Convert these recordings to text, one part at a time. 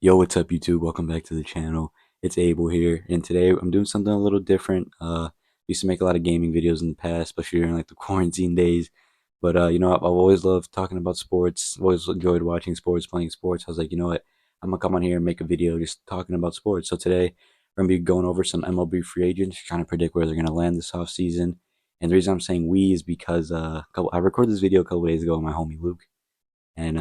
Yo, what's up, YouTube? Welcome back to the channel. It's Abel here, and today I'm doing something a little different. Used to make a lot of gaming videos in the past, especially during like the quarantine days. But I've always loved talking about sports. Always enjoyed watching sports, playing sports. I was like, you know what? I'm gonna come on here and make a video just talking about sports. So today we're gonna be going over some MLB free agents, trying to predict where they're gonna land this off season. And the reason I'm saying we is because I recorded this video a couple days ago with my homie Luke. And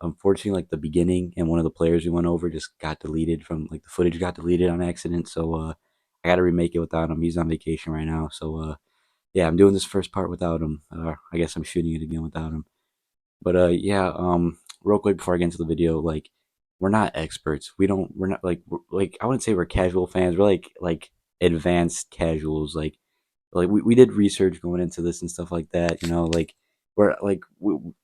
unfortunately, like the beginning and one of the players we went over just got deleted from like the footage got deleted on accident. So I got to remake it without him. He's on vacation right now. So yeah, I'm doing this first part without him. I guess I'm shooting it again without him. But yeah, real quick before I get into the video, like we're not experts. We're not like I wouldn't say we're casual fans. We're like advanced casuals. Like we did research going into this and stuff like that. Like we're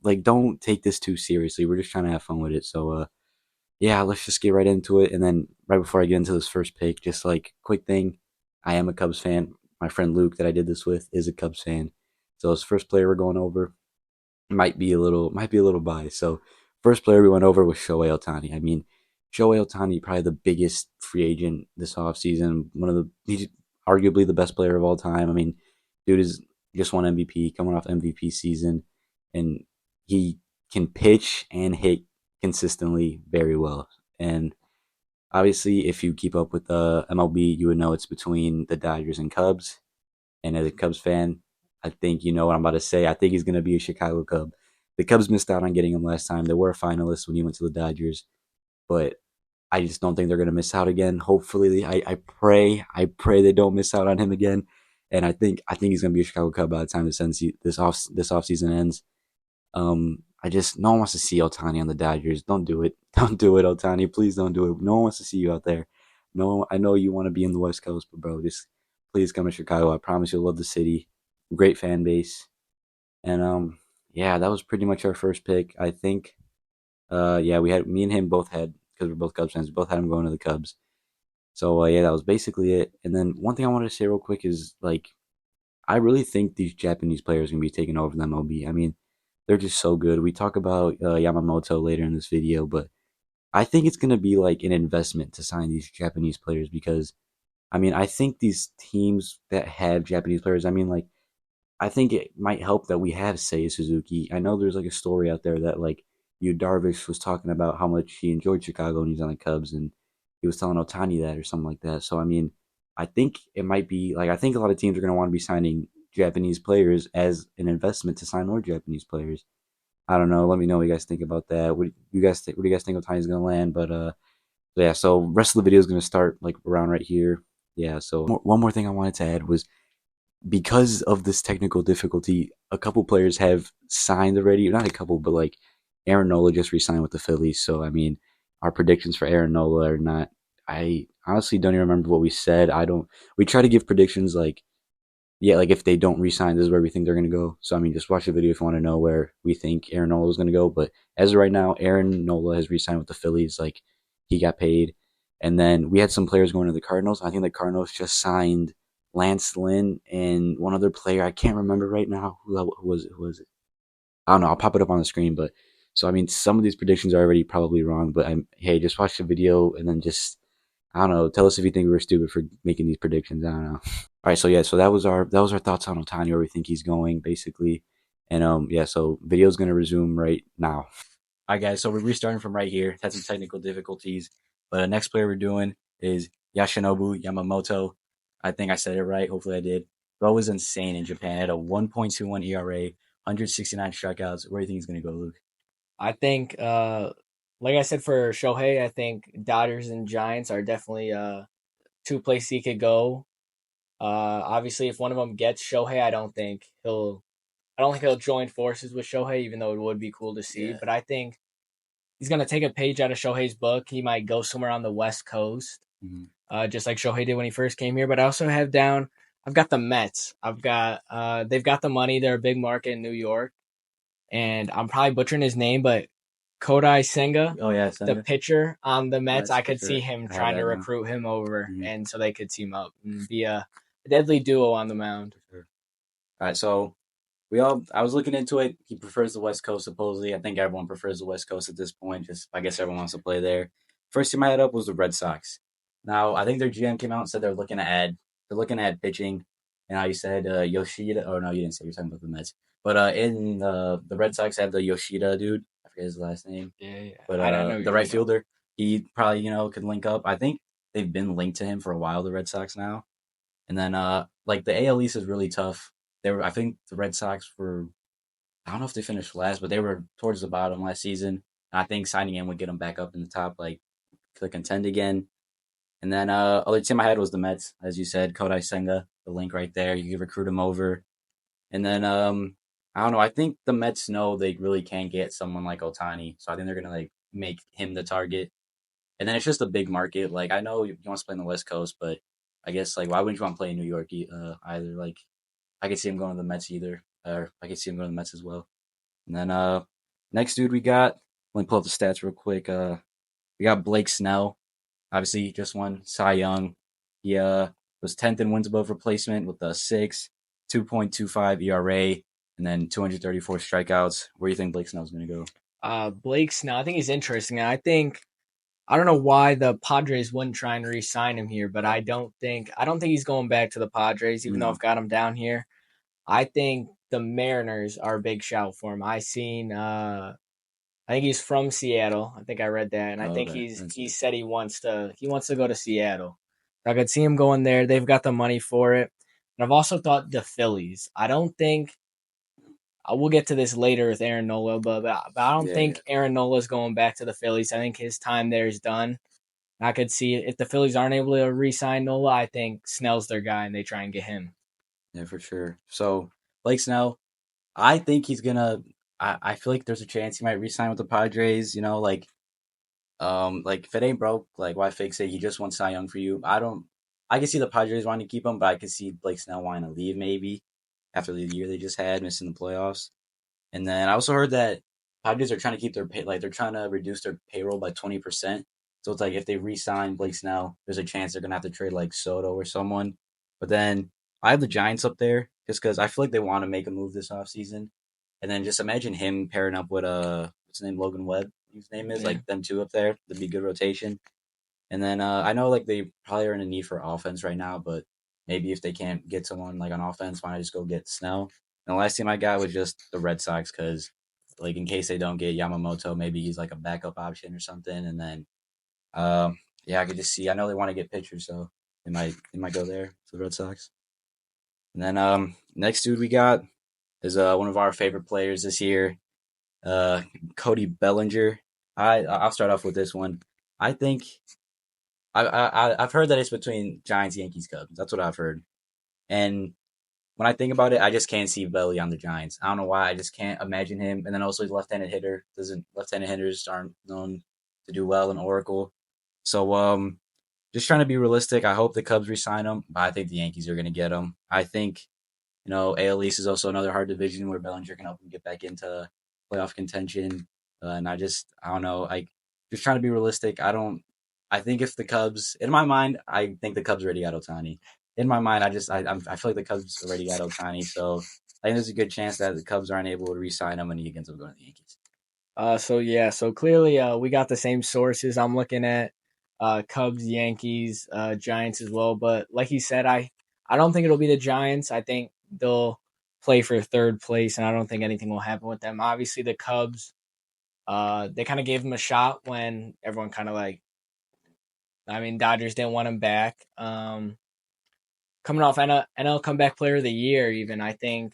like don't take this too seriously. We're just trying to have fun with it. So yeah, let's just get right into it. And then right before I get into this first pick, just like quick thing, I am a Cubs fan. My friend Luke that I did this with is a Cubs fan. So this first player we're going over might be a little biased. So first player we went over was Shohei Ohtani. I mean, Shohei Ohtani probably the biggest free agent this offseason. He's arguably the best player of all time. I mean, dude is just won MVP, coming off MVP season, and he can pitch and hit consistently very well. And obviously, if you keep up with the MLB, you would know it's between the Dodgers and Cubs. And as a Cubs fan, I think you know what I'm about to say. I think he's going to be a Chicago Cub. The Cubs missed out on getting him last time. They were finalists when he went to the Dodgers, but I just don't think they're going to miss out again. Hopefully, I pray they don't miss out on him again. And I think he's going to be a Chicago Cub by the time this off season ends. I just no one wants to see Otani on the Dodgers. Don't do it. Don't do it, Otani. Please don't do it. No one wants to see you out there. No, I know you want to be in the West Coast, but bro, just please come to Chicago. I promise you'll love the city. Great fan base. And yeah, that was pretty much our first pick. I think yeah, we had me and him both had because we're both Cubs fans. We both had him going to the Cubs. So yeah, that was basically it. And then one thing I wanted to say real quick is like I really think these Japanese players are gonna be taking over the MLB. I mean, they're just so good. We talk about Yamamoto later in this video, but I think it's gonna be like an investment to sign these Japanese players because I mean I think these teams that have Japanese players, I mean like I think it might help that we have Seiya Suzuki. I know there's like a story out there that like Yu Darvish was talking about how much he enjoyed Chicago and he's on the Cubs, and he was telling Otani that or something like that. So I mean, I think it might be like I think a lot of teams are going to want to be signing Japanese players as an investment to sign more Japanese players. I don't know. Let me know what you guys think about that. What do you guys think? Where do you guys think Otani's going to land? But yeah. So rest of the video is going to start like around right here. Yeah. So one more thing I wanted to add was because of this technical difficulty, a couple players have signed already. Not a couple, but like Aaron Nola just re-signed with the Phillies. So I mean, our predictions for Aaron Nola are not. I honestly don't even remember what we said. I don't. We try to give predictions like yeah, like if they don't re-sign, this is where we think they're gonna go. So I mean, just watch the video if you want to know where we think Aaron Nola is gonna go. But as of right now, Aaron Nola has re-signed with the Phillies. Like he got paid, and then we had some players going to the Cardinals. I think the Cardinals just signed Lance Lynn and one other player. I can't remember right now who was it. I don't know. I'll pop it up on the screen. But so I mean, some of these predictions are already probably wrong. But hey, just watch the video and then just I don't know. Tell us if you think we were stupid for making these predictions. I don't know. All right, so yeah, so that was our thoughts on Otani, where we think he's going, basically, and yeah, so video's gonna resume right now. All right, guys, so we're restarting from right here. Had some technical difficulties, but the next player we're doing is Yoshinobu Yamamoto. I think I said it right. Hopefully, I did. Bro was insane in Japan. Had a 1.21 ERA, 169 strikeouts. Where do you think he's gonna go, Luke? I think, like I said for Shohei, I think Dodgers and Giants are definitely two places he could go. Obviously, if one of them gets Shohei, I don't think he'll join forces with Shohei, even though it would be cool to see. Yeah. But I think he's gonna take a page out of Shohei's book. He might go somewhere on the West Coast, Mm-hmm. just like Shohei did when he first came here. But I also have down. I've got the Mets. They've got the money. They're a big market in New York, and I'm probably butchering his name, but Kodai Senga, Oh yeah, the Senga. pitcher on the Mets, Mets I for could see sure. him I have trying to that down. recruit him over, Mm-hmm. and so they could team up and be a deadly duo on the mound. For sure. All right, so I was looking into it. He prefers the West Coast supposedly. I think everyone prefers the West Coast at this point. Just I guess everyone wants to play there. first team I had up was the Red Sox. Now I think their GM came out and said they're looking at pitching, and now you said Yoshida. Oh no, you didn't say you're talking about the Mets. But in the Red Sox have the Yoshida dude. I forget his last name, Yeah, yeah. but I know what the you're right talking about. fielder, he probably could link up. I think they've been linked to him for a while. The Red Sox now, and then like the AL East is really tough. I think the Red Sox were I don't know if they finished last, but they were towards the bottom last season. And I think signing him would get them back up in the top, like to contend again. And then other team I had was the Mets, as you said, Kodai Senga, the link right there. You could recruit him over. And then I don't know. I think the Mets know they really can't get someone like Otani, so I think they're gonna like make him the target. And then it's just a big market. Like I know you want to play on the West Coast, but I guess like why wouldn't you want to play in New York either? Like I could see him going to the Mets either, or I could see him going to the Mets as well. And then next dude we got. Let me pull up the stats real quick. We got Blake Snell. Obviously, he just won Cy Young. He was 10th in wins above replacement with a 2.25 ERA, and then 234 strikeouts. Where do you think Blake Snell's going to go? Blake Snell, I think he's interesting. I don't know why the Padres wouldn't try and re-sign him here, but I don't think he's going back to the Padres, even though I've No. got him down here. I think the Mariners are a big shout for him. I think he's from Seattle. I think I read that, and I Oh, think okay. he said he wants to go to Seattle. I could see him going there. They've got the money for it. And I've also thought the Phillies. I don't think we'll get to this later with Aaron Nola, but I don't Yeah, yeah, think Aaron Nola is going back to the Phillies. I think his time there is done. I could see if the Phillies aren't able to re-sign Nola, I think Snell's their guy, and they try and get him. yeah, for sure. So Blake Snell, I think he's gonna. I feel like there's a chance he might re-sign with the Padres. Like if it ain't broke, like why fix it? He just won Cy Young for you. I don't. I can see the Padres wanting to keep him, but I can see Blake Snell wanting to leave maybe after the year they just had, missing the playoffs. And then I also heard that Padres are trying to keep their pay, like they're trying to reduce their payroll by 20%. So it's like if they re-sign Blake Snell, there's a chance they're gonna have to trade like Soto or someone. But then I have the Giants up there just because I feel like they want to make a move this offseason. And then just imagine him pairing up with what's his name, Logan Webb. His name is Yeah. like them two up there. That'd be good rotation. And then I know like they probably are in a need for offense right now, but maybe if they can't get someone like on offense, why not just go get Snell? And the last team I got was just the Red Sox because like in case they don't get Yamamoto, maybe he's like a backup option or something. And then yeah, I could just see. I know they want to get pitchers, so they might go there to the Red Sox. And then next dude we got is one of our favorite players this year, uh, Cody Bellinger. I'll start off with this one. I think I've heard that it's between Giants, Yankees, Cubs. That's what I've heard. And when I think about it, I just can't see Belly on the Giants. I don't know why. I just can't imagine him. And then also he's a left-handed hitter. Doesn't left-handed hitters aren't known to do well in Oracle. So just trying to be realistic. I hope the Cubs resign him, but I think the Yankees are going to get him. I think AL East is also another hard division where Bellinger can help him get back into playoff contention. And I don't know, like, just trying to be realistic. I think if the Cubs, in my mind, I think the Cubs already got Otani. In my mind, I feel like the Cubs already got Otani. So I think there's a good chance that the Cubs aren't able to re sign him and he ends up going to the Yankees. So clearly, we got the same sources. I'm looking at Cubs, Yankees, Giants as well. But like he said, I don't think it'll be the Giants. I think they'll play for third place, and I don't think anything will happen with them. Obviously, the Cubs, they kind of gave them a shot when everyone kind of like, I mean, Dodgers didn't want him back. Coming off NL Comeback Player of the Year, even I think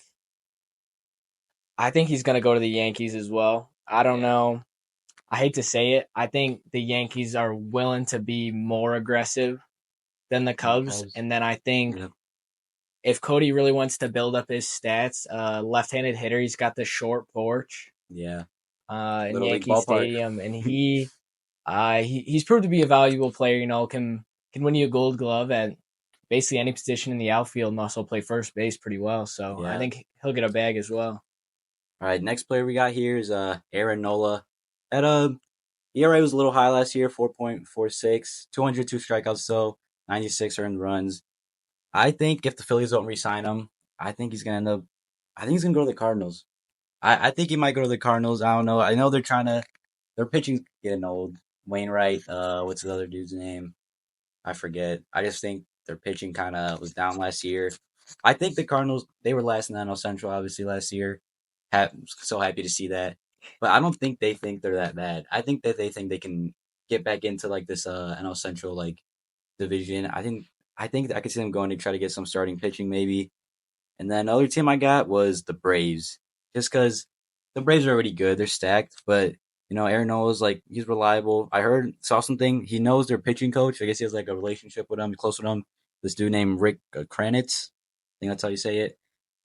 he's gonna go to the Yankees as well. I don't Yeah. know. I hate to say it. I think the Yankees are willing to be more aggressive than the And the Cubs. Cubs. And then I think Yep. if Cody really wants to build up his stats, left-handed hitter, he's got the short porch Yeah. in Little League Yankee ballpark. Stadium, and he's proved to be a valuable player. Can win you a Gold Glove at basically any position in the outfield, and also play first base pretty well. So I Yeah. think he'll get a bag as well. All right. Next player we got here is Aaron Nola. At ERA was a little high last year, 4.46, 202 strikeouts, so 96 earned runs. I think if the Phillies don't re-sign him, I think he's gonna end up. I think he's gonna go to the Cardinals. I think he might go to the Cardinals. I don't know. I know they're trying to. Their pitching's getting old. Wainwright. What's the other dude's name? I forget. I just think their pitching kind of was down last year. I think the Cardinals, they were last in the NL Central obviously last year. So happy to see that. But I don't think they think they're that bad. I think that they think they can get back into like this NL Central like division. I think I could see them going to try to get some starting pitching maybe. And then another team I got was the Braves, just because the Braves are already good. They're stacked, but Aaron Nola's like he's reliable. I saw something. He knows their pitching coach. I guess he has like a relationship with him, close with him. This dude named Rick Kranitz. I think that's how you say it.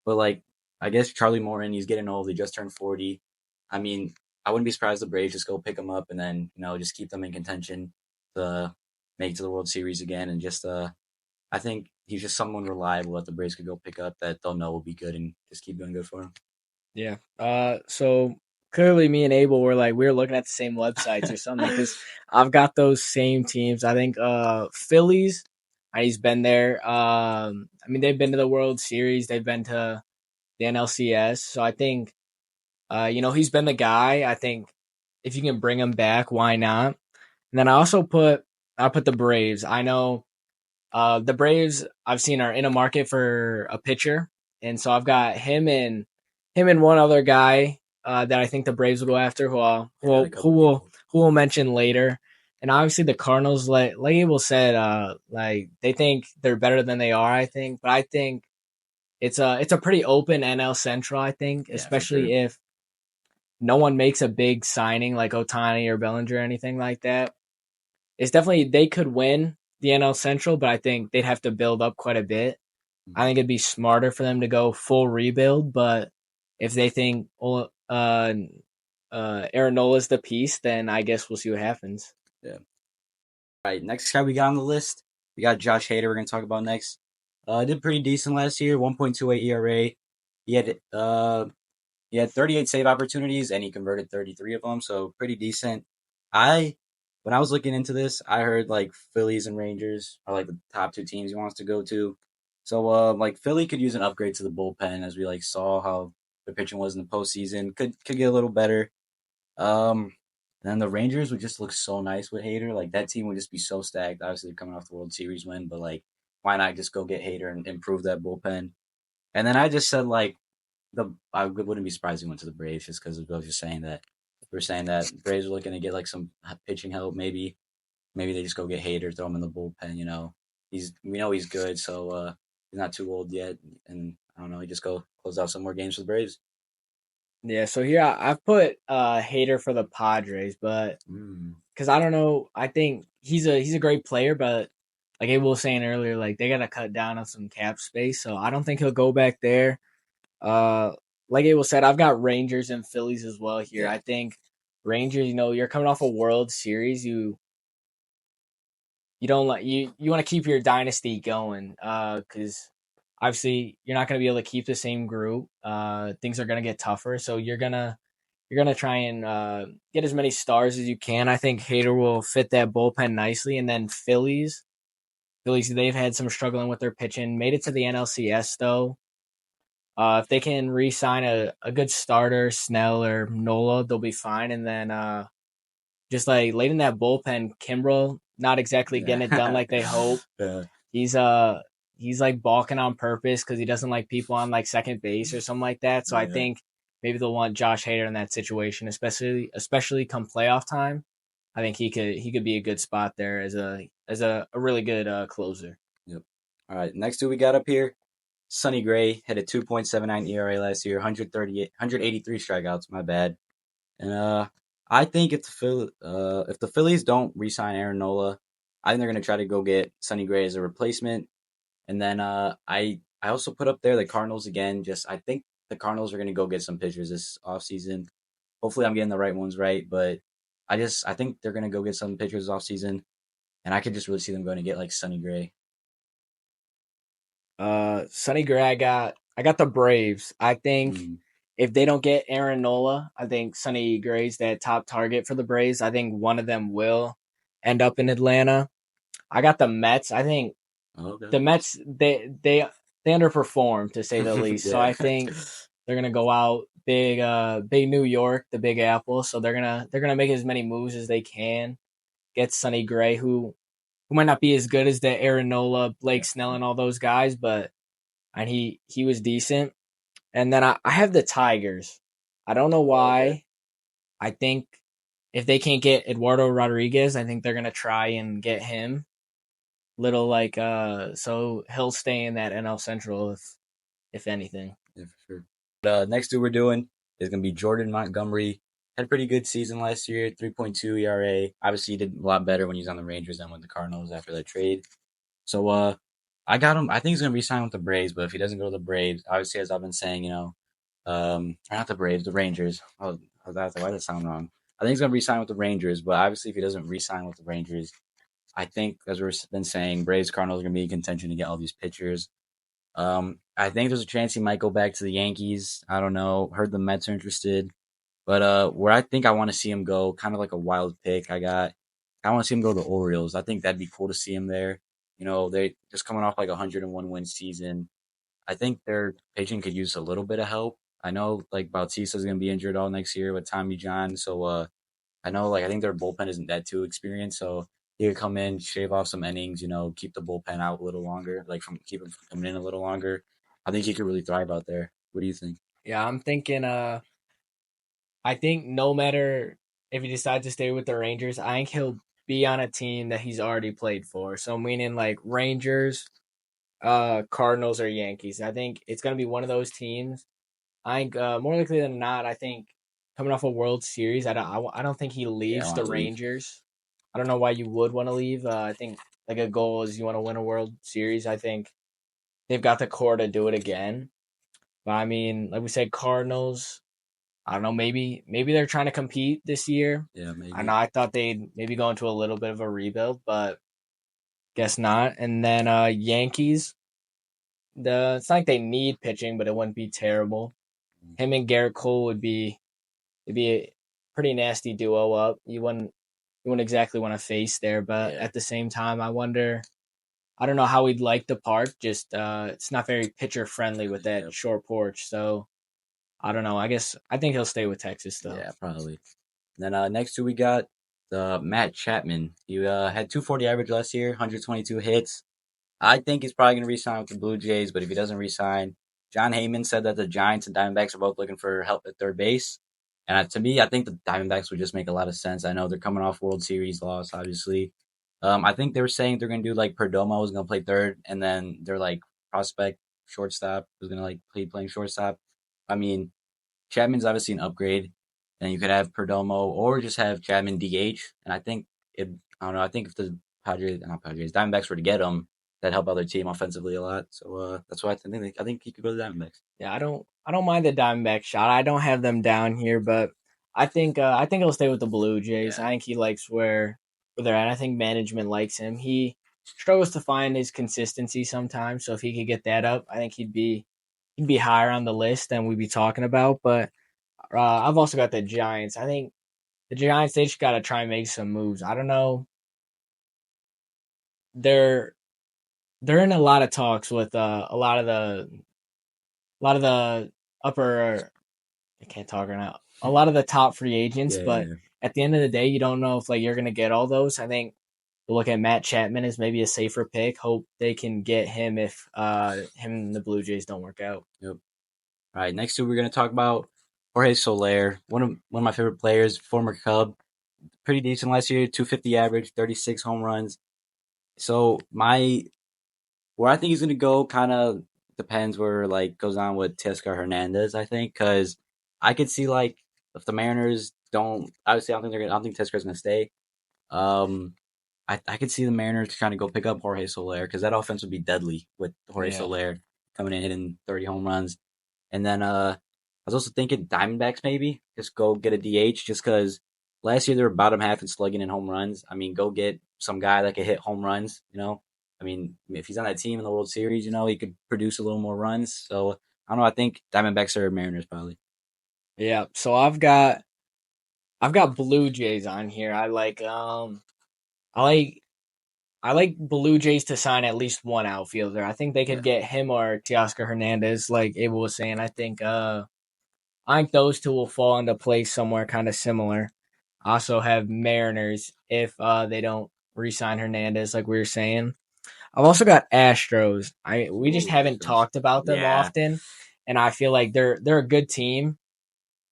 But like, I guess Charlie Morton, he's getting old. He just turned 40. I mean, I wouldn't be surprised if the Braves just go pick him up and then just keep them in contention to make it to the World Series again and just I think he's just someone reliable that the Braves could go pick up that they'll know will be good and just keep doing good for him. Yeah. So clearly, me and Abel were like we were looking at the same websites or something because I've got those same teams. I think Phillies. He's been there. I mean, they've been to the World Series. They've been to the NLCS. So I think, he's been the guy. I think if you can bring him back, why not? And then I put the Braves. I know the Braves I've seen are in a market for a pitcher, and so I've got him and one other guy that I think the Braves will go after, I got a couple people. who will mention later. And obviously the Cardinals, like Abel said, like they think they're better than they are. I think, but I think it's a pretty open NL Central. I think, Yeah, for sure. especially if no one makes a big signing like Otani or Bellinger or anything like that. It's definitely they could win the NL Central, but I think they'd have to build up quite a bit. I Mhm. think it'd be smarter for them to go full rebuild, but if they think Aaron Nola's the piece, then I guess we'll see what happens. Yeah. All right, next guy we got on the list, we got Josh Hader. We're gonna talk about next. Did pretty decent last year, 1.28 ERA. He had uh he had 38 save opportunities and he converted 33 of them, so pretty decent. I when I was looking into this, I heard like Phillies and Rangers are like the top two teams he wants to go to. So like Philly could use an upgrade to the bullpen as we like saw how the pitching was in the postseason. Could get a little better. Um then the Rangers would just look so nice with Hader. Like that team would just be so stacked. Obviously they're coming off the World Series win, but like why not just go get Hader and improve that bullpen? And then I just said like I wouldn't be surprised if he went to the Braves just because I was just saying that we are saying that Braves are looking to get like some pitching help. Maybe they just go get Hader, throw him in the bullpen. We know he's good, so he's not too old yet, and I don't know. He just go close out some more games for the Braves. Yeah, so here I've put Hater for the Padres, but Mm, because I don't know, I think he's a great player, but like Abel was saying earlier, like they gotta cut down on some cap space, so I don't think he'll go back there. Uh, like Abel said, I've got Rangers and Phillies as well here. yeah, I think Rangers, you're coming off a World Series, you don't like you want to keep your dynasty going, because obviously you're not going to be able to keep the same group. Things are going to get tougher, so you're gonna try and get as many stars as you can. I think Hader will fit that bullpen nicely, and then Phillies, they've had some struggling with their pitching. Made it to the NLCS though. If they can re-sign a good starter, Snell or Nola, they'll be fine. And then just like late in that bullpen, Kimbrel not exactly getting it done yeah, like they hope. yeah, He's uh he's like balking on purpose because he doesn't like people on like second base or something like that. So I yeah. think maybe they'll want Josh Hader in that situation, especially come playoff time. I think he could be a good spot there as a really good closer. Yep. All right, next two we got up here. Sonny Gray had a 2.79 ERA last year, 183 strikeouts. My bad. And I think if the Phillies don't re-sign Aaron Nola, I think they're gonna try to go get Sonny Gray as a replacement. And then I also put up there the Cardinals again. Just I think the Cardinals are gonna go get some pitchers this offseason. Hopefully I'm getting the right ones right, but I think they're gonna go get some pitchers this offseason, and I could just really see them going to get like Sonny Gray. Sonny Gray, I got the Braves. I think Mm. if they don't get Aaron Nola, I think Sonny Gray's that top target for the Braves. I think one of them will end up in Atlanta. I got the Mets. I think Okay. the Mets they underperformed to say the least. So Yeah. I think they're gonna go out big New York, the Big Apple. So they're gonna make as many moves as they can. get Sonny Gray, who might not be as good as the Aaron Nola, Blake Yeah, Snell, and all those guys, but and he was decent. And then I have the Tigers. I don't know why. I think if they can't get Eduardo Rodriguez, I think they're gonna try and get him. Little like so he'll stay in that NL Central if anything. yeah, for sure. Next dude we're doing is gonna be Jordan Montgomery. Had a pretty good season last year, 3.2 ERA. Obviously, he did a lot better when he was on the Rangers than with the Cardinals after that trade. So, I got him. I think he's gonna resign with the Braves, but if he doesn't go to the Braves, obviously, as I've been saying, or not the Braves, the Rangers. Oh, why does that sound wrong? I think he's gonna resign with the Rangers, but obviously, if he doesn't resign with the Rangers, I think, as we've been saying, Braves Cardinals are gonna be in contention to get all these pitchers. I think there's a chance he might go back to the Yankees. I don't know. Heard the Mets are interested, but where I think I want to see him go, kind of like a wild pick. I want to see him go to the Orioles. I think that'd be cool to see him there. They just coming off like a 101 win season. I think their pitching could use a little bit of help. I know like Bautista's gonna be injured all next year with Tommy John, so I know like I think their bullpen isn't that too experienced, so he could come in, shave off some innings, keep the bullpen out a little longer, like from keep him from coming in a little longer. I think he could really thrive out there. What do you think? Yeah, I'm thinking I think no matter if he decides to stay with the Rangers, I think he'll be on a team that he's already played for. So meaning like Rangers, Cardinals or Yankees. I think it's gonna be one of those teams. I think more likely than not, I think coming off a World Series, I don't think he Yeah, I leaves want the to leave. Rangers. I don't know why you would want to leave. I think like a goal is you want to win a World Series. I think they've got the core to do it again. But I mean, like we said, Cardinals. I don't know. Maybe they're trying to compete this year. Yeah, I know maybe. I thought they'd maybe go into a little bit of a rebuild, but guess not. And then Yankees. It's not like they need pitching, but it wouldn't be terrible. Him and Garrett Cole it'd be a pretty nasty duo up. You wouldn't exactly want to face there, but Yeah, at the same time, I don't know how we'd like the park. Just it's not very pitcher friendly with that yeah, short porch. So I don't know. I think he'll stay with Texas though. yeah, probably. Then next two we got the Matt Chapman. He had 240 average last year, 122 hits. I think he's probably going to resign with the Blue Jays, but if he doesn't resign, John Heyman said that the Giants and Diamondbacks are both looking for help at third base. And to me, I think the Diamondbacks would just make a lot of sense. I know they're coming off World Series loss, obviously. I think they were saying they're going to do like Perdomo was going to play third, and then their like prospect shortstop was going to like playing shortstop. I mean, Chapman's obviously an upgrade, and you could have Perdomo or just have Chapman DH. And I think if I don't know, I think if the not Padres, Diamondbacks were to get him, that'd help out their team offensively a lot. So that's why I think he could go to the Diamondbacks. Yeah, I don't mind the Diamondback shot. I don't have them down here, but I think he'll stay with the Blue Jays. Yeah, I think he likes where they're at. I think management likes him. He struggles to find his consistency sometimes, so if he could get that up, I think he'd be higher on the list than we'd be talking about. But I've also got the Giants. I think the Giants they just got to try and make some moves. I don't know. They're they're in a lot of talks with a lot of the upper I can't talk right now. A lot of the top free agents, yeah, but yeah. at the end of the day, you don't know if like you're gonna get all those. I think to look at Matt Chapman as maybe a safer pick. Hope they can get him if him and the Blue Jays don't work out. Yep. All right, next two we're gonna talk about Jorge Soler, one of my favorite players, former Cub, pretty decent last year, 250 average, 36 home runs. So my where I think he's gonna go kind of depends where like goes on with Teoscar Hernandez. I think because I could see like if the Mariners don't, obviously I don't think Teoscar's gonna stay. Um, I could see the Mariners trying to go pick up Jorge Soler because that offense would be deadly with Jorge Yeah, Soler coming in hitting 30 home runs. And then I was also thinking Diamondbacks maybe just go get a DH just because last year they were bottom half in slugging and home runs. I mean, go get some guy that could hit home runs. I mean, if he's on that team in the World Series, he could produce a little more runs. So I don't know. I think Diamondbacks are Mariners probably. yeah. So I've got Blue Jays on here. I like I like Blue Jays to sign at least one outfielder. I think they Yeah, could get him or Teoscar Hernandez, like Abel was saying. I think those two will fall into place somewhere kind of similar. I also have Mariners if they don't re-sign Hernandez, like we were saying. I've also got Astros. We just Ooh, haven't Astros. talked about them Yeah. often, and I feel like they're a good team.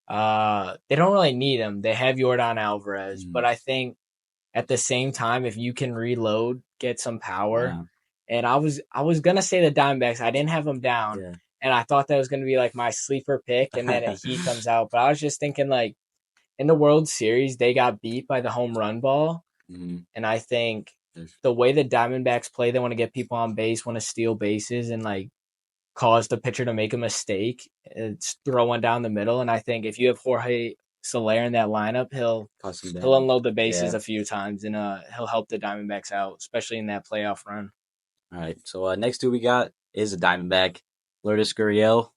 They don't really need them. They have Jordan Alvarez, Mm, but I think at the same time, if you can reload, get some power, yeah. and I was gonna say the Diamondbacks. I didn't have them down, Yeah. and I thought that was gonna be like my sleeper pick, and then he comes out. But I was just thinking like in the World Series, they got beat by the home run ball, Mhm. and I think There's- the way the Diamondbacks play, they want to get people on base, want to steal bases, and like cause the pitcher to make a mistake. It's throw one down the middle, and I think if you have Jorge Soler in that lineup, Cause some he'll damage. unload the bases Yeah. a few times, and he'll help the Diamondbacks out, especially in that playoff run. All right. So next two we got is a Diamondback, Lourdes Gurriel.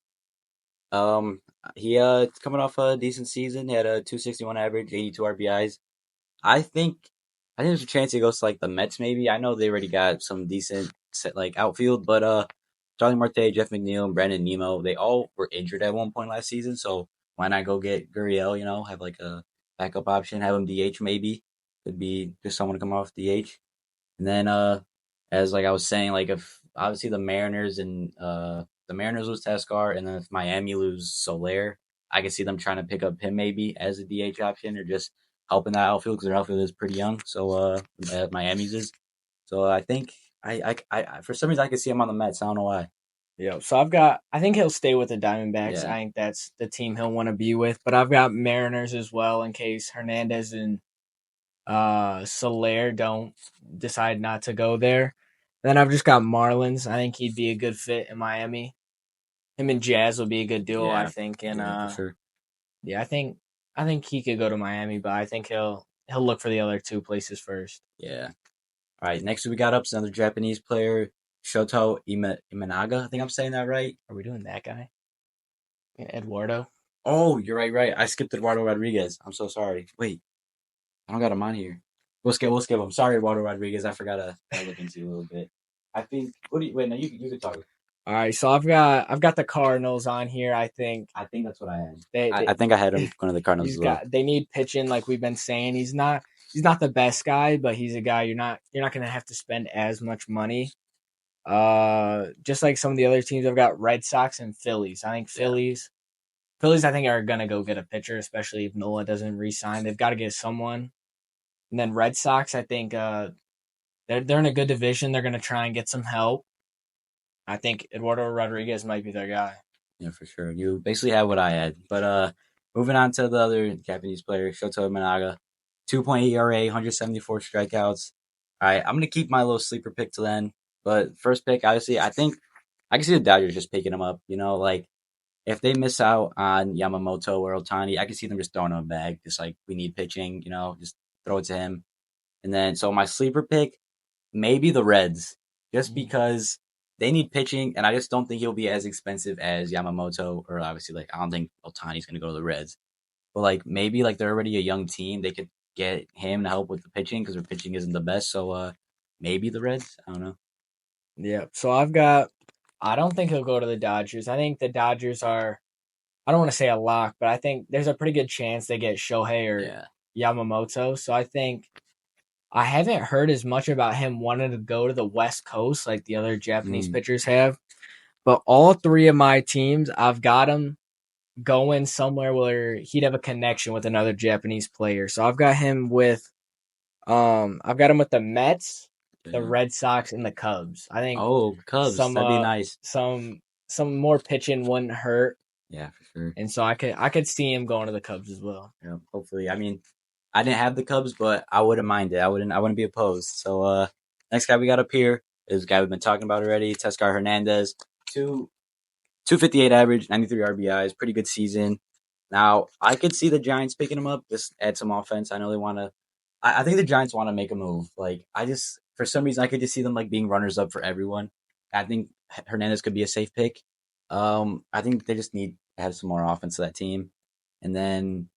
Um, he coming off a decent season. He had a 261 average, 82 RBIs. I think I think there's a chance he goes to like the Mets maybe. I know they already got some decent set like outfield, but Charlie Marte, Jeff McNeil, and Brandon Nemo, they all were injured at one point last season, so why not go get Gurriel, have like a backup option, have him DH maybe. Could be just someone to come off DH. And then as like I was saying, like if obviously the Mariners lose Tescar and then if Miami lose Soler, I can see them trying to pick up him maybe as a DH option or just helping that outfield because their outfield is pretty young. So Miami's is. So I think for some reason I can see him on the Mets. I don't know why. Yeah, so I think he'll stay with the Diamondbacks. Yeah. I think that's the team he'll want to be with. But I've got Mariners as well in case Hernandez and Soler don't decide not to go there. Then I've just got Marlins. I think he'd be a good fit in Miami. Him and Jazz would be a good duo, I Yeah. think. And Yeah, for sure. yeah, I think he could go to Miami, but I think he'll look for the other two places first. Yeah. All right. Next we got up is another Japanese player, Shoto Imanaga. I think I'm saying that right. Are we doing that guy? Eduardo? Oh, you're right. I skipped Eduardo Rodriguez. I'm so sorry. Wait, I don't got him on here. We'll skip him. Sorry, Eduardo Rodriguez. I forgot to look into you a little bit. I think. What do you wait? No, you can talk. All right, so I've got the Cardinals on here. I think I think that's what I had. they, I they think I had him going to the Cardinals he's as well. got they need pitching like we've been saying. He's not the best guy, but he's a guy you're not gonna have to spend as much money. Just like some of the other teams, I've got Red Sox and Phillies. I think Yeah. Phillies, I think are gonna go get a pitcher, especially if Nola doesn't re-sign. They've got to get someone. And then Red Sox, I think they're in a good division. They're gonna try and get some help. I think Eduardo Rodriguez might be their guy. Yeah, for sure. You basically had what I had. But moving on to the other Japanese player, Shoto Imanaga, 2.8 ERA, 174 strikeouts. All right, I'm gonna keep my little sleeper pick to then. But first pick, obviously, I think I can see the Dodgers just picking him up. Like if they miss out on Yamamoto or Otani, I can see them just throwing him a bag. Just like we need pitching, just throw it to him. And then so my sleeper pick, maybe the Reds, just Mm-hmm. because they need pitching, and I just don't think he'll be as expensive as Yamamoto, or obviously like I don't think Otani's gonna go to the Reds. But like maybe like they're already a young team, they could get him to help with the pitching because their pitching isn't the best. So maybe the Reds. I don't know. Yeah. So I don't think he'll go to the Dodgers. I think the Dodgers are, I don't want to say a lock, but I think there's a pretty good chance they get Shohei or Yeah. Yamamoto. So I think I haven't heard as much about him wanting to go to the West Coast like the other Japanese Mm. pitchers have. But all three of my teams, I've got him going somewhere where he'd have a connection with another Japanese player. So I've got him with the Mets, the Yeah. Red Sox, and the Cubs. I think Oh, Cubs. some That'd be nice. some more pitching wouldn't hurt, Yeah, for sure. and so I could see him going to the Cubs as well. Yeah, hopefully. I mean, I didn't have the Cubs, but I wouldn't mind it. I wouldn't be opposed. So next guy we got up here is a guy we've been talking about already, Tescar Hernandez. Two 258 average, 93 RBIs, pretty good season. Now, I could see the Giants picking him up, just add some offense. I know they want to. I think the Giants want to make a move. Like, for some reason, I could just see them like being runners up for everyone. I think Hernandez could be a safe pick. I think they just need to have some more offense to that team. And then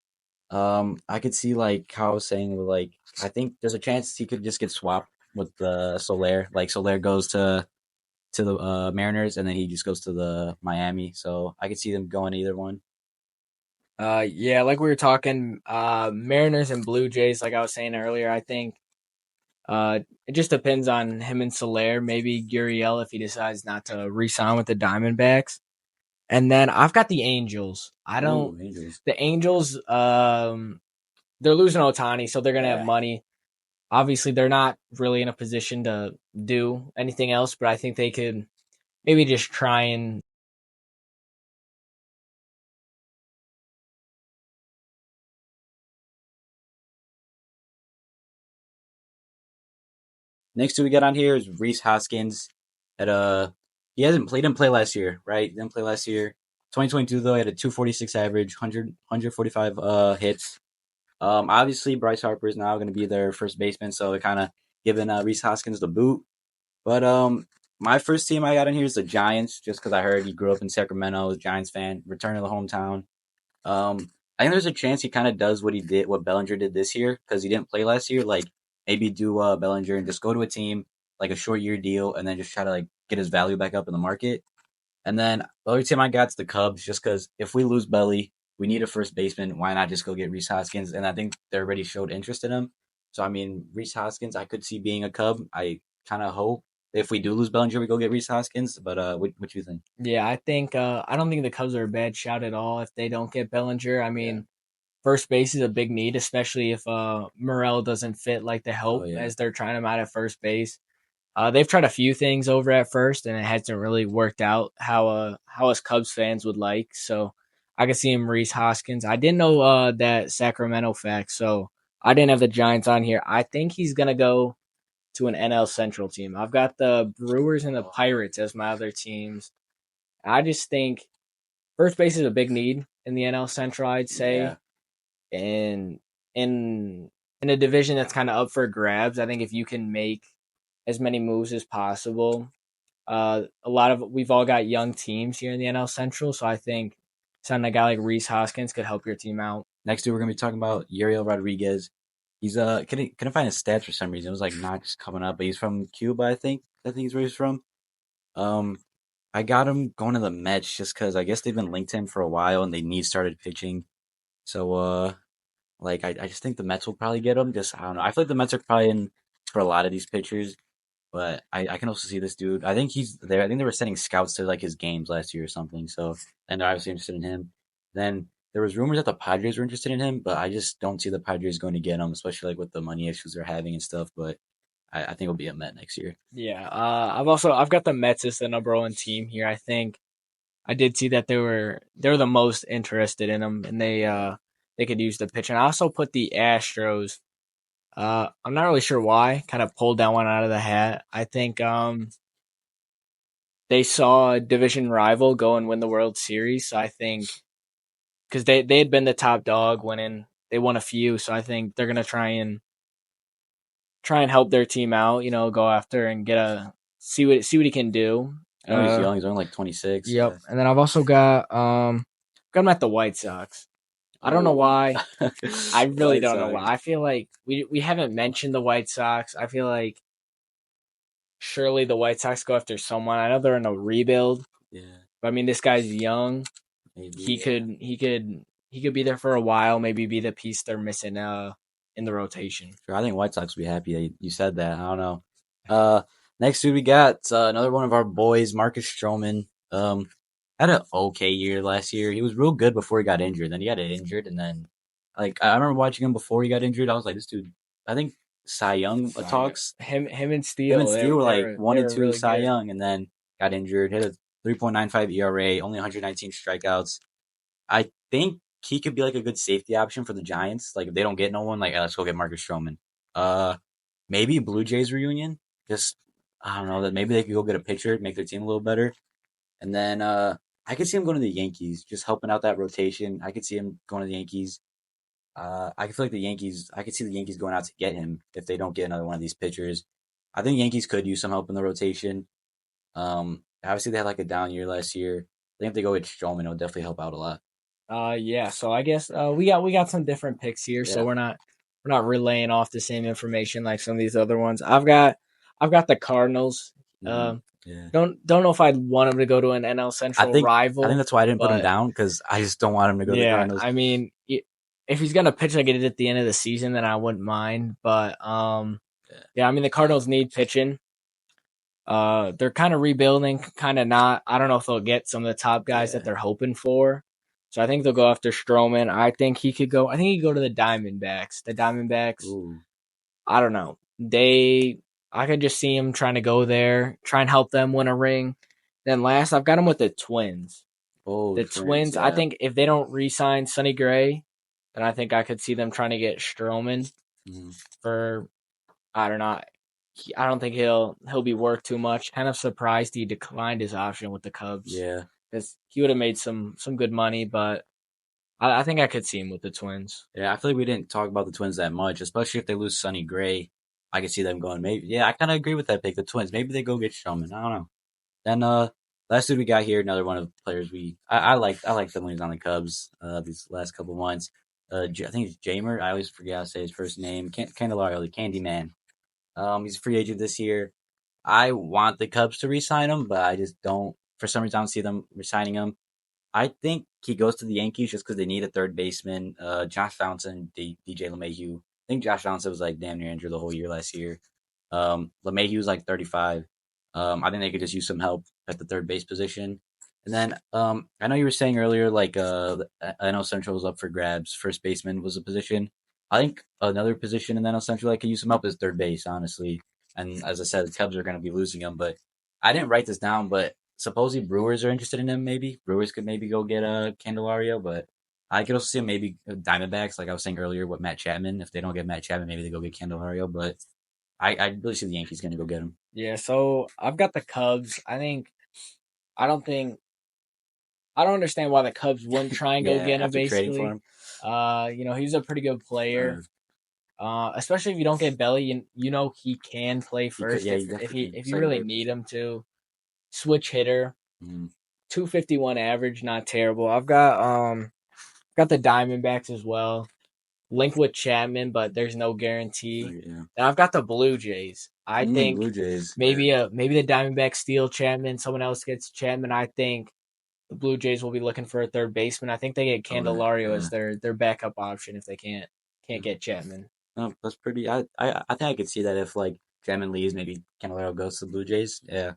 I could see like how I was saying with like I think there's a chance he could just get swapped with Soler. Like Soler goes to the Mariners, and then he just goes to the Miami. So I could see them going either one. Yeah, like we were talking, Mariners and Blue Jays. Like I was saying earlier, I think it just depends on him and Soler. Maybe Gurriel if he decides not to re-sign with the Diamondbacks. And then I've got the Angels. I don't. Ooh, Angels. The Angels, they're losing Otani, so they're gonna have Yeah. money. Obviously, they're not really in a position to do anything else, but I think they could maybe just try and. Next two we got on here is Reese Hoskins. At he hasn't played. Didn't play last year, right? Didn't play last year. 2022 though, he had a 246 average, 145 hits. Obviously Bryce Harper is now going to be their first baseman, so they're kind of giving Reese Hoskins the boot. But my first team I got in here is the Giants, just because I heard he grew up in Sacramento, was a Giants fan, return to the hometown. I think there's a chance he kind of does what he did, what Bellinger did this year, because he didn't play last year. Like maybe do Bellinger and just go to a team like a short year deal, and then just try to like get his value back up in the market. And then the other team I got's the Cubs, just because if we lose Belly, we need a first baseman. Why not just go get Reese Hoskins? And I think they already showed interest in him. So I mean, Reese Hoskins, I could see being a Cub. I kind of hope if we do lose Bellinger, we go get Reese Hoskins. But what you think? Yeah, I think I don't think the Cubs are a bad shout at all if they don't get Bellinger. I Yeah. mean, first base is a big need, especially if Morel doesn't fit like the Oh help yeah. as they're trying him out at first base. They've tried a few things over at first, and it hasn't really worked out how us Cubs fans would like. So I could see him Reese Hoskins. I didn't know that Sacramento fact, so I didn't have the Giants on here. I think he's gonna go to an NL Central team. I've got the Brewers and the Oh Pirates as my other teams. I just think first base is a big need in the NL Central. I'd yeah. say, and in in a division that's kind of up for grabs. I think if you can make as many moves as possible, a lot of we've all got young teams here in the NL Central, so I think signing a guy like Reese Hoskins could help your team out. Next two we're gonna be talking about Uriel Rodriguez. He's couldn't find his stats for some reason. It was like not just coming up, but he's from Cuba, I think. I think he's where he's from. Um, I got him going to the Mets just because I guess they've been linked to him for a while and they need started pitching. So like I just think the Mets will probably get him. Just I don't know. I feel like the Mets are probably in for a lot of these pitchers, but I can also see this dude. I think he's there. I think they were sending scouts to like his games last year or something. So and they're obviously interested in him. Then there was rumors that the Padres were interested in him, but I just don't see the Padres going to get him, especially like with the money issues they're having and stuff. But I think he'll be a Met next year. Yeah, I've got the Mets as the number one team here. I think I did see that they were the most interested in him, and they could use the pitch. And I also put the Astros. I'm not really sure why. Kind of pulled that one out of the hat. I think they saw a division rival go and win the World Series. So I think because they had been the top dog winning, they won a few. So I think they're gonna try and help their team out. You know, go after and get a see what he can do. I know he's young. He's only like 26. Yep. Yeah. And then I've also got him at the White Sox. I don't know Oh, why. I really White don't know why. Sox. I feel like we haven't mentioned the White Sox. I feel like surely the White Sox go after someone. I know they're in a rebuild, Yeah, but I mean this guy's young. maybe. He Yeah. could he could he could be there for a while. Maybe be the piece they're missing in the rotation. Sure. I think White Sox will be happy that you said that. I don't know. Uh, next dude we got another one of our boys, Marcus Stroman. Had an okay year last year. He was real good before he got injured. Then he got injured, and then like I remember watching him before he got injured. I was like, this dude. I think Cy Young talks. Him and Him and Steele, Steele were like one they and were two really Cy good. Young, and then got injured. Hit a 3.95 ERA, only 119 strikeouts. I think he could be like a good safety option for the Giants. Like if they don't get no one, like let's go get Marcus Stroman. Uh, maybe Blue Jays reunion. Just I don't know that maybe they could go get a pitcher, make their team a little better, and then I could see him going to the Yankees, just helping out that rotation. I could see him going to the Yankees. I feel like the Yankees. I could see the Yankees going out to get him if they don't get another one of these pitchers. I think Yankees could use some help in the rotation. Obviously they had like a down year last year. I think if they go with Stroman, it'll definitely help out a lot. Yeah. So I guess we got some different picks here. So Yeah. we're not relaying off the same information like some of these other ones. I've got the Cardinals. Mm-hmm. Yeah. Don't know if I'd want him to go to an NL I Central think I think rival, that's why I didn't put him but down because I just don't want him to go to the yeah, Cardinals. I mean, if he's gonna pitch like it at the end of the season, then I wouldn't mind. But Yeah. yeah, I mean the Cardinals need pitching. They're kind of rebuilding, kind of not. I don't know if they'll get some of the top guys that Yeah. they're hoping for. So I think they'll go after Stroman. I think he could go. I think he could go to the Diamondbacks. The Diamondbacks. Ooh. I don't know. I could just see him trying to go there, try and help them win a ring. Then last, I've got him with the Twins. Oh, The Twins. Twins. I Yeah. think if they don't re-sign Sonny Gray, then I think I could see them trying to get Stroman Mhm. for. I don't know. I don't think he'll be worth too much. Kind of surprised he declined his option with the Cubs Yeah. because he would have made some good money, but I think I could see him with the Twins. Yeah. I feel like we didn't talk about the Twins that much, especially if they lose Sonny Gray. I could see them going. Maybe. Yeah. I kind of agree with that pick. The Twins. Maybe they go get Stroman. I don't know. Then last dude we got here, another one of the players I like. I like them when he's on the Cubs. These last couple months. I think it's Jamer. I always forget how to say his first name. Candelario, the Candyman. He's a free agent this year. I want the Cubs to re-sign him, but I just don't. For some reason, I don't see them re-signing him. I think he goes to the Yankees just because they need a third baseman. Josh Donaldson, DJ LeMahieu. I think Josh Donaldson was like damn near injured the whole year last year. LeMahieu was like 35. I think they could just use some help at the third base position. And then I know you were saying earlier, like I know Central was up for grabs. First baseman was a position. I think another position in the NL Central that could use some help is third base, honestly. And as I said, the Cubs are going to be losing him. But I didn't write this down, but supposedly Brewers are interested in him. Maybe Brewers could maybe go get a Candelario, but I could also see him maybe Diamondbacks, like I was saying earlier, with Matt Chapman. If they don't get Matt Chapman, maybe they go get Candelario. But I really see the Yankees going to go get him. Yeah, so I've got the Cubs. I don't think I don't understand why the Cubs wouldn't try and go Yeah, get him. after trading for Basically, him, he's a pretty good uh, player. Especially if you don't get Belly, you know he can play he could. first Yeah, if he if definitely he can. if you Second, really third need base. him to. Switch hitter, Mm, 251 average, not terrible. Got the Diamondbacks as well. Linked with Chapman, but there's no guarantee. yeah. And I've got the Blue Jays. I think Blue Jays. Yeah. maybe the Diamondbacks steal Chapman, someone else gets Chapman. I think the Blue Jays will be looking for a third baseman. I think they get Oh, Candelario as yeah. their backup option if they can't Mm. get Chapman. No, that's pretty. I think I could see that if like Chapman leaves, maybe Candelario goes to the Blue Jays. Yeah.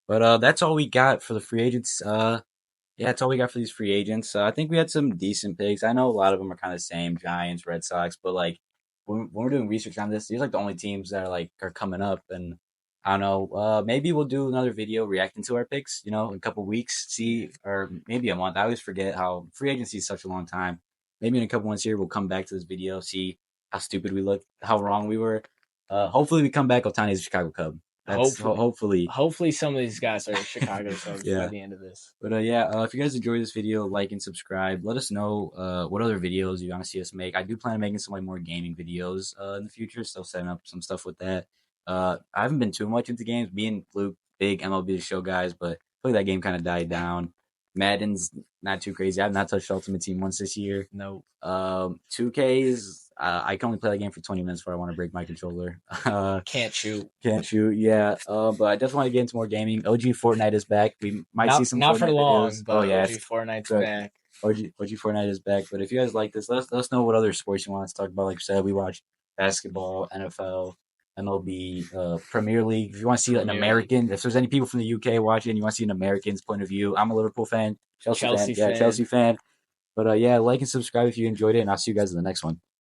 But that's all we got for the free agents. Yeah, that's all we got for these free agents. I think we had some decent picks. I know a lot of them are kind of the same, Giants, Red Sox, but like when we're doing research on this, these are like the only teams that are coming up. And I don't know, maybe we'll do another video reacting to our picks. In a couple weeks, see, or maybe a month. I always forget how free agency is such a long time. Maybe in a couple months here, we'll come back to this video, see how stupid we look, how wrong we were. Hopefully, we come back. Otani's a Chicago Cub. That's Hopefully, hopefully, hopefully some of these guys are Chicago Cubs by yeah. the end of this. But yeah, if you guys enjoyed this video, like and subscribe. Let us know what other videos you want to see us make. I do plan on making some like more gaming videos in the future, so setting up some stuff with that. I haven't been too much into games. Me and Luke, big MLB show guys, but I feel like that game kind of died down. Madden's not too crazy. I've not touched Ultimate Team once this year. No, 2K is I can only play that game for 20 minutes before I want to break my controller. can't shoot. Can't shoot, yeah. But I definitely want to get into more gaming. OG Fortnite is back. We might see some Not for Fortnite videos. long, Oh but yeah, OG Fortnite's so back. OG Fortnite is back. But if you guys like this, let us know what other sports you want us to talk about. Like I said, we watch basketball, NFL, MLB, Premier League. If you want to see an Premier League. American, if there's any people from the UK watching, and you want to see an American's point of view. I'm a Liverpool fan, Chelsea fan. Chelsea Yeah, fan. Chelsea fan. But yeah, like and subscribe if you enjoyed it, and I'll see you guys in the next one.